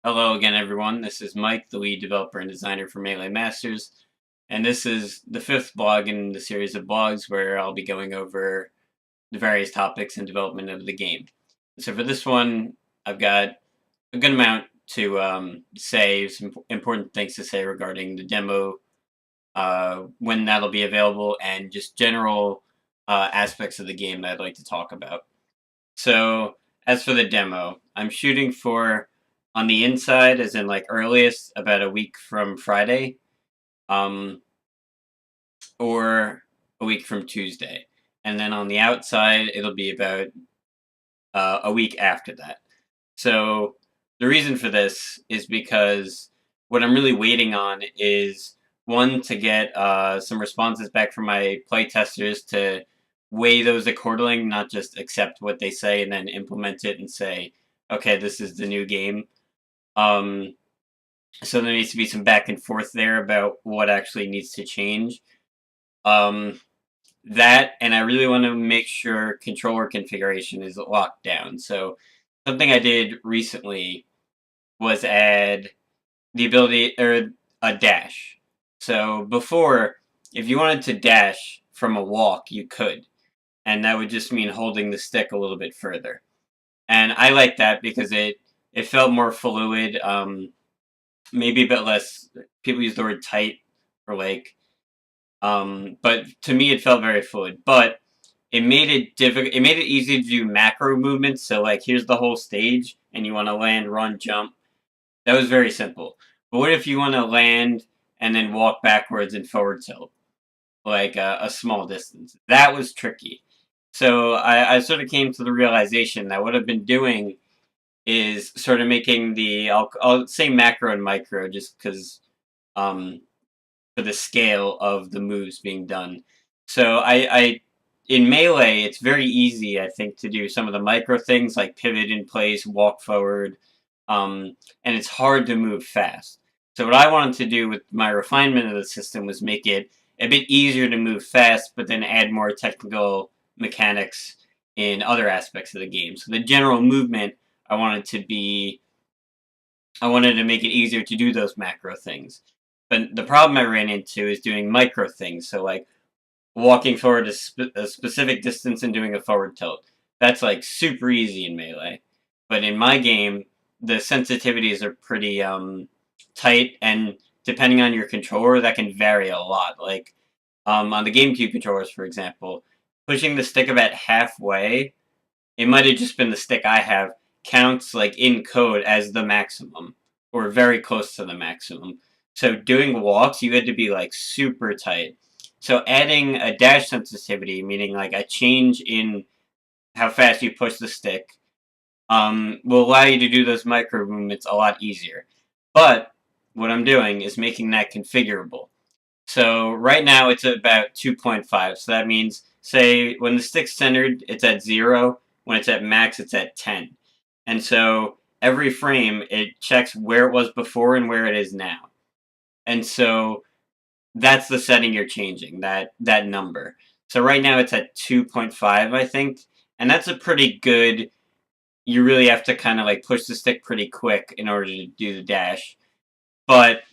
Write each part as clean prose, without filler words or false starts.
Hello again, everyone. This is Mike, the lead developer and designer for Melee Masters, and this is the fifth blog in the series of blogs where I'll be going over the various topics and development of the game. So for this one, I've got a good amount to say, some important things to say regarding the demo, when that'll be available, and just general aspects of the game that I'd like to talk about. So as for the demo, I'm shooting for on the inside, as in like earliest, about a week from Friday, um, or a week from Tuesday, and then on the outside, it'll be about a week after that. So the reason for this is because what I'm really waiting on is one to get some responses back from my playtesters to weigh those accordingly, not just accept what they say and then implement it and say, okay, this is the new game. Um, so there needs to be some back and forth there about what actually needs to change. Um, that, and I really want to make sure controller configuration is locked down. So something I did recently was add the ability or a dash. So before, if you wanted to dash from a walk, you could, and that would just mean holding the stick a little bit further. And I like that because it felt more fluid. Maybe a bit less. People use the word tight or like, but to me it felt very fluid. But it made it difficult. It made it easy to do macro movements. So like, here's the whole stage, and you want to land, run, jump. That was very simple. But what if you want to land and then walk backwards and forward tilt, like a small distance? That was tricky. So I sort of came to the realization that what I've been doing is sort of making I'll say macro and micro just because um, for the scale of the moves being done. So I in Melee, it's very easy, I think, to do some of the micro things like pivot in place, walk forward, and it's hard to move fast. So what I wanted to do with my refinement of the system was make it a bit easier to move fast, but then add more technical mechanics in other aspects of the game. So the general movement, I wanted to be I wanted to make it easier to do those macro things. But the problem I ran into is doing micro things. So like walking forward a specific distance and doing a forward tilt. That's like super easy in Melee. But in my game, the sensitivities are pretty tight, and depending on your controller, that can vary a lot. Like on the GameCube controllers, for example, pushing the stick about halfway, it might have just been the stick I have, counts like in code as the maximum or very close to the maximum. So doing walks, you had to be like super tight. So adding a dash sensitivity, meaning like a change in how fast you push the stick, will allow you to do those micro movements a lot easier. But what I'm doing is making that configurable. So right now it's about 2.5. So that means, say, when the stick's centered, it's at 0. When it's at max, it's at 10. And so every frame, it checks where it was before and where it is now. And so that's the setting you're changing, that number. So right now it's at 2.5, I think. And that's a pretty good. You really have to kind of like push the stick pretty quick in order to do the dash. But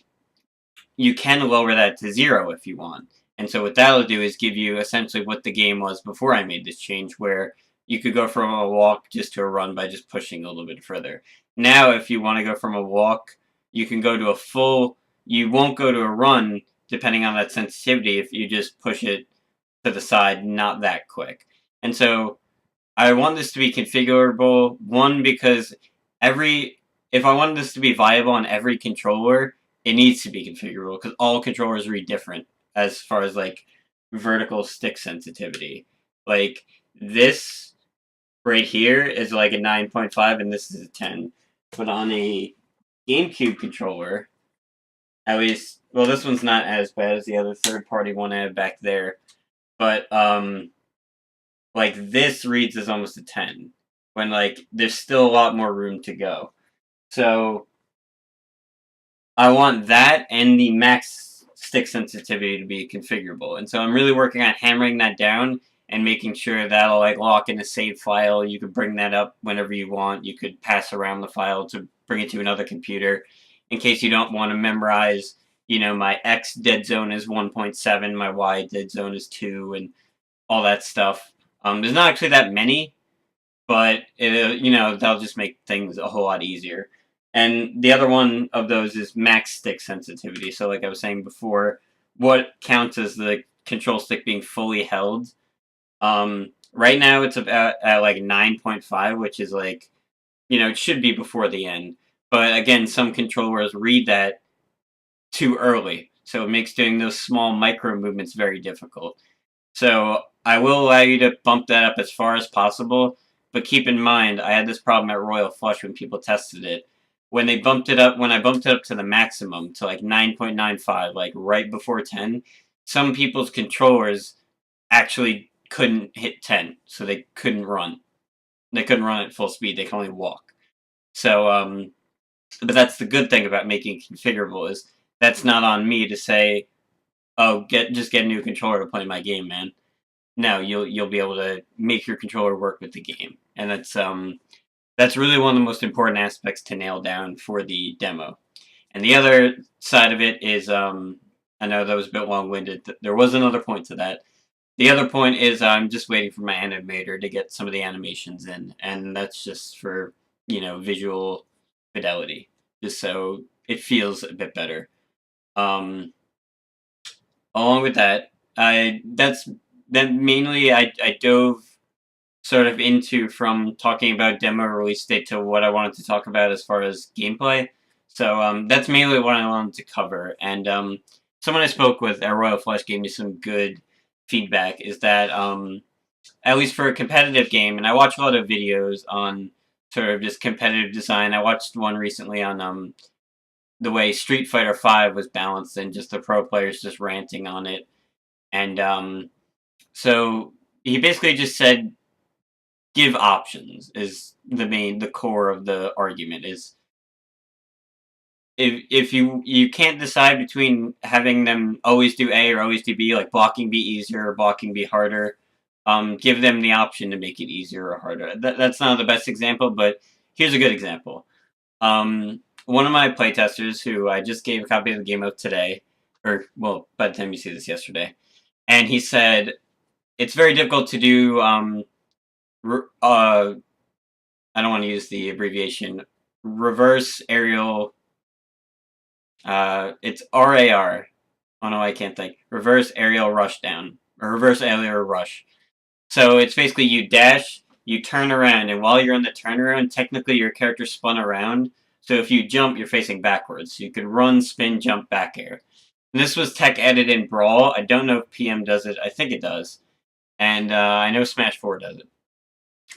you can lower that to 0 if you want. And so what that'll do is give you essentially what the game was before I made this change, where you could go from a walk just to a run by just pushing a little bit further. Now, if you want to go from a walk, you can go to a full. You won't go to a run depending on that sensitivity if you just push it to the side, not that quick. And so I want this to be configurable. One, because every if I want this to be viable on every controller, it needs to be configurable because all controllers read different as far as like vertical stick sensitivity. Like this right here is like a 9.5 and this is a 10. But on a GameCube controller, at least, well, this one's not as bad as the other third party one I have back there. But like this reads as almost a 10 when like there's still a lot more room to go. So I want that and the max stick sensitivity to be configurable. And so I'm really working on hammering that down and making sure that'll like lock in a save file. You could bring that up whenever you want. You could pass around the file to bring it to another computer in case you don't want to memorize, my X dead zone is 1.7, my Y dead zone is 2, and all that stuff. There's not actually that many, but that'll just make things a whole lot easier. And the other one of those is max stick sensitivity. So like I was saying before, what counts as the control stick being fully held? Right now it's about at like 9.5, which is like, it should be before the end. But again, some controllers read that too early. So it makes doing those small micro movements very difficult. So I will allow you to bump that up as far as possible, but keep in mind, I had this problem at Royal Flush when people tested it. When I bumped it up to the maximum, to like 9.95, like right before 10, some people's controllers actually couldn't hit 10, so they couldn't run. They couldn't run at full speed, they could only walk. So, but that's the good thing about making it configurable, is that's not on me to say, oh, just get a new controller to play my game, man. No, you'll be able to make your controller work with the game, and that's really one of the most important aspects to nail down for the demo. And the other side of it is, I know that was a bit long-winded. There was another point to that. The other point is I'm just waiting for my animator to get some of the animations in, and that's just for visual fidelity, just so it feels a bit better. Along with that, mainly I dove sort of into from talking about demo release date to what I wanted to talk about as far as gameplay. So that's mainly what I wanted to cover. And someone I spoke with at Royal Flush gave me some good feedback. Is that at least for a competitive game, and I watch a lot of videos on sort of just competitive design. I watched one recently on the way Street Fighter V was balanced and just the pro players just ranting on it. And so he basically just said, give options is the core of the argument. Is if you can't decide between having them always do A or always do B, like blocking be easier or blocking be harder, give them the option to make it easier or harder. That's not the best example, but here's a good example. One of my playtesters, who I just gave a copy of the game out today, or well, by the time you see this, yesterday, and he said it's very difficult to do. I don't want to use the abbreviation. Reverse aerial. It's RAR. Oh no, I can't think. Reverse aerial rush down, or reverse aerial rush. So it's basically you dash, you turn around, and while you're in the turnaround, technically your character spun around. So if you jump, you're facing backwards. So you could run, spin, jump, back air. And this was tech added in Brawl. I don't know if PM does it. I think it does. And I know Smash 4 does it.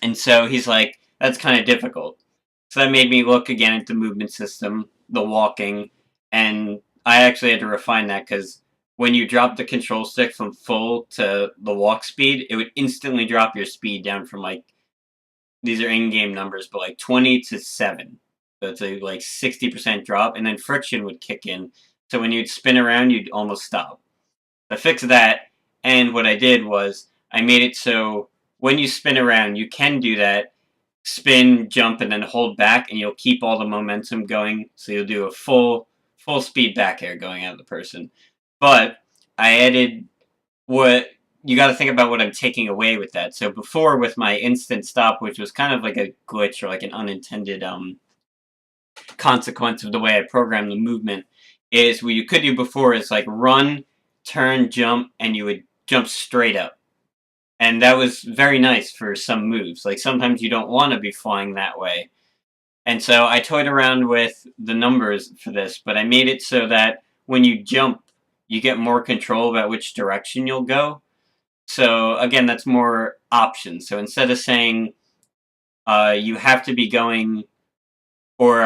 And so he's like, that's kind of difficult. So that made me look again at the movement system, the walking, and I actually had to refine that because when you drop the control stick from full to the walk speed, it would instantly drop your speed down from like, these are in-game numbers, but like 20 to 7. So it's a like 60% drop, and then friction would kick in. So when you'd spin around, you'd almost stop. I fixed that, and what I did was I made it so when you spin around, you can do that, spin, jump, and then hold back, and you'll keep all the momentum going. So you'll do a full speed back air going at the person. But I added what you got to think about what I'm taking away with that. So before, with my instant stop, which was kind of like a glitch or like an unintended consequence of the way I programmed the movement, is what you could do before is like run, turn, jump, and you would jump straight up. And that was very nice for some moves. Like sometimes you don't want to be flying that way. And so I toyed around with the numbers for this, but I made it so that when you jump, you get more control about which direction you'll go. So again, that's more options. So instead of saying you have to be going, or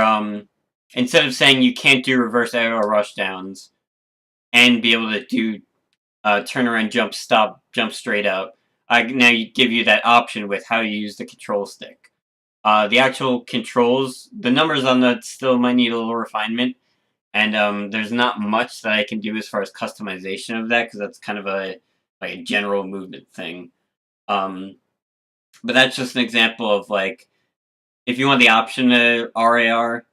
instead of saying you can't do reverse aerial rush downs and be able to do turn around, jump, stop, jump straight up, I now give you that option with how you use the control stick. The actual controls, the numbers on that still might need a little refinement, and there's not much that I can do as far as customization of that because that's kind of a general movement thing. But that's just an example of like if you want the option to RAR,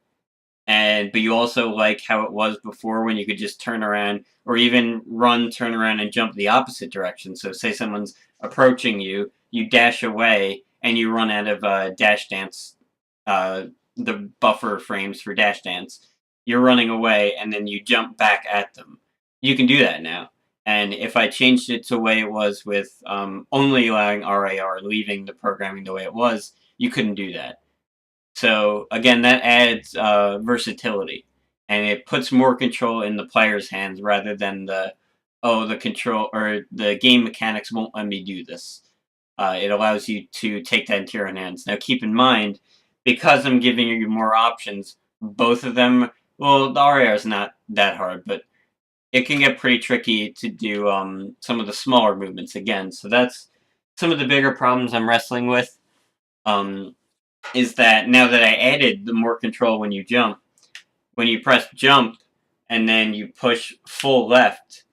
but you also like how it was before when you could just turn around or even run, turn around, and jump the opposite direction. So say someone's approaching you, you dash away, and you run out of Dash Dance, uh, the buffer frames for Dash Dance. You're running away, and then you jump back at them. You can do that now. And if I changed it to the way it was with only allowing RAR, leaving the programming the way it was, you couldn't do that. So again, that adds versatility, and it puts more control in the player's hands rather than the control or the game mechanics won't let me do this. It allows you to take that into your own hands. Now, keep in mind, because I'm giving you more options, both of them. Well, the RAR is not that hard, but it can get pretty tricky to do some of the smaller movements again. So that's some of the bigger problems I'm wrestling with. Um, is that now that I added the more control when you jump, when you press jump and then you push full left,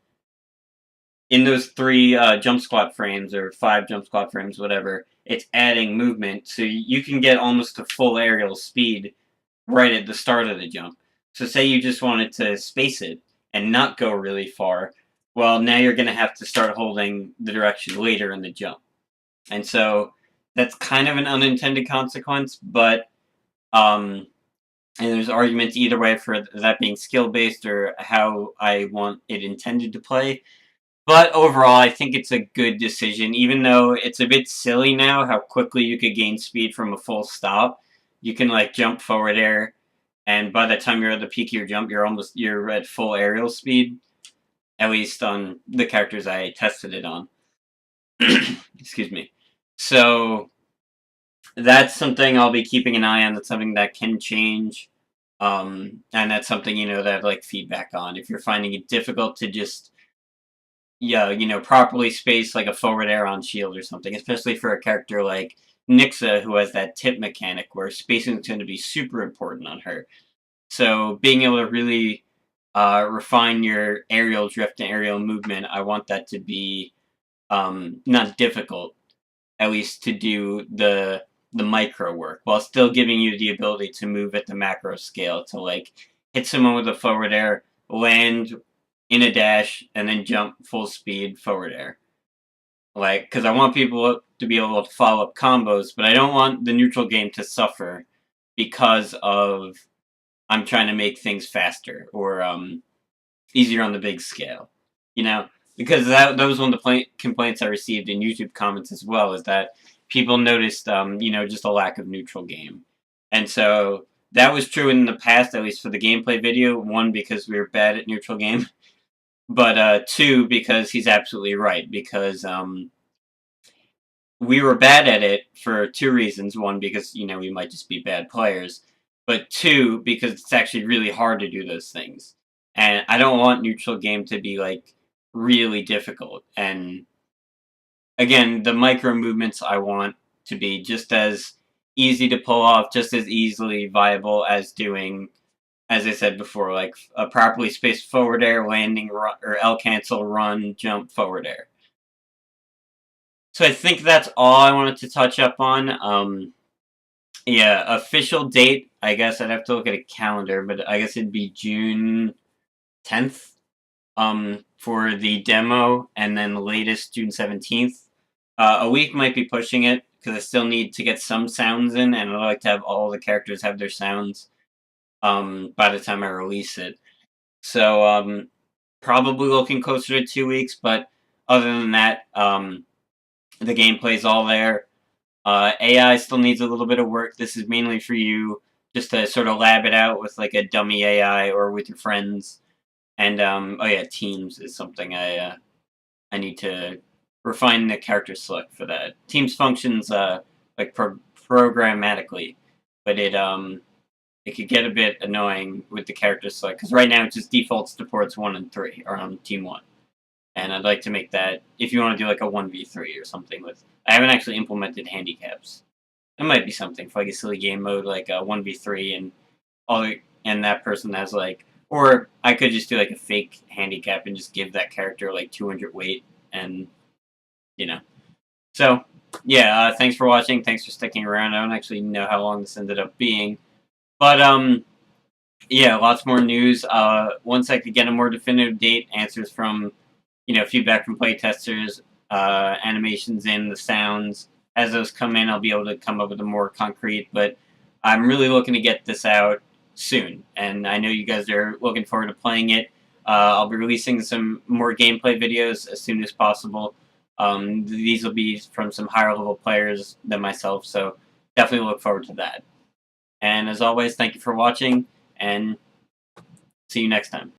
in those 3 jump squat frames or 5 jump squat frames, whatever, it's adding movement. So you can get almost a full aerial speed right at the start of the jump. So say you just wanted to space it and not go really far, well, now you're going to have to start holding the direction later in the jump. And so that's kind of an unintended consequence, but and there's arguments either way for that being skill based or how I want it intended to play. But overall, I think it's a good decision, even though it's a bit silly now how quickly you could gain speed from a full stop. You can like jump forward air, and by the time you're at the peak of your jump, you're at full aerial speed. At least on the characters I tested it on. Excuse me. So that's something I'll be keeping an eye on. That's something that can change. And that's something, that I have like feedback on. If you're finding it difficult to just, yeah, properly space like a forward air on shield or something, especially for a character like Nixa who has that tip mechanic where spacing is going to be super important on her. So being able to really refine your aerial drift and aerial movement, I want that to be not difficult, at least to do the micro work while still giving you the ability to move at the macro scale to like hit someone with a forward air, land in a dash, and then jump full speed forward air. Like, because I want people to be able to follow up combos, but I don't want the neutral game to suffer because of I'm trying to make things faster or easier on the big scale. Because that was one of the complaints I received in YouTube comments as well, is that people noticed, just a lack of neutral game. And so that was true in the past, at least for the gameplay video. 1, because we were bad at neutral game, but 2, because he's absolutely right. Because we were bad at it for 2 reasons. 1, because we might just be bad players, but 2, because it's actually really hard to do those things. And I don't want neutral game to be like really difficult. And again, the micro movements I want to be just as easy to pull off, just as easily viable as doing, as I said before, like a properly spaced forward air, landing, or L cancel, run, jump, forward air. So I think that's all I wanted to touch up on. Yeah, official date, I guess I'd have to look at a calendar, but I guess it'd be June 10th for the demo, and then the latest June 17th. A week might be pushing it, because I still need to get some sounds in, and I'd like to have all the characters have their sounds by the time I release it. So, probably looking closer to 2 weeks, but other than that, the gameplay's all there. AI still needs a little bit of work. This is mainly for you just to sort of lab it out with like a dummy AI or with your friends. And oh yeah, Teams is something I need to refine the character select for that. Teams functions like programmatically, but it could get a bit annoying with the character select because right now it just defaults to ports 1 and 3 or on Team 1. And I'd like to make that if you want to do like a 1v3 or something with. I haven't actually implemented handicaps. That might be something for like a silly game mode like a 1v3 and that person has like, or I could just do like a fake handicap and just give that character like 200 weight and So yeah, thanks for watching. Thanks for sticking around. I don't actually know how long this ended up being, but Yeah, lots more news. Once I could get a more definitive date, answers from, feedback from playtesters, animations in, the sounds. As those come in, I'll be able to come up with a more concrete. But I'm really looking to get this out soon, and I know you guys are looking forward to playing it. I'll be releasing some more gameplay videos as soon as possible. These will be from some higher level players than myself, so definitely look forward to that. And as always, thank you for watching, and see you next time.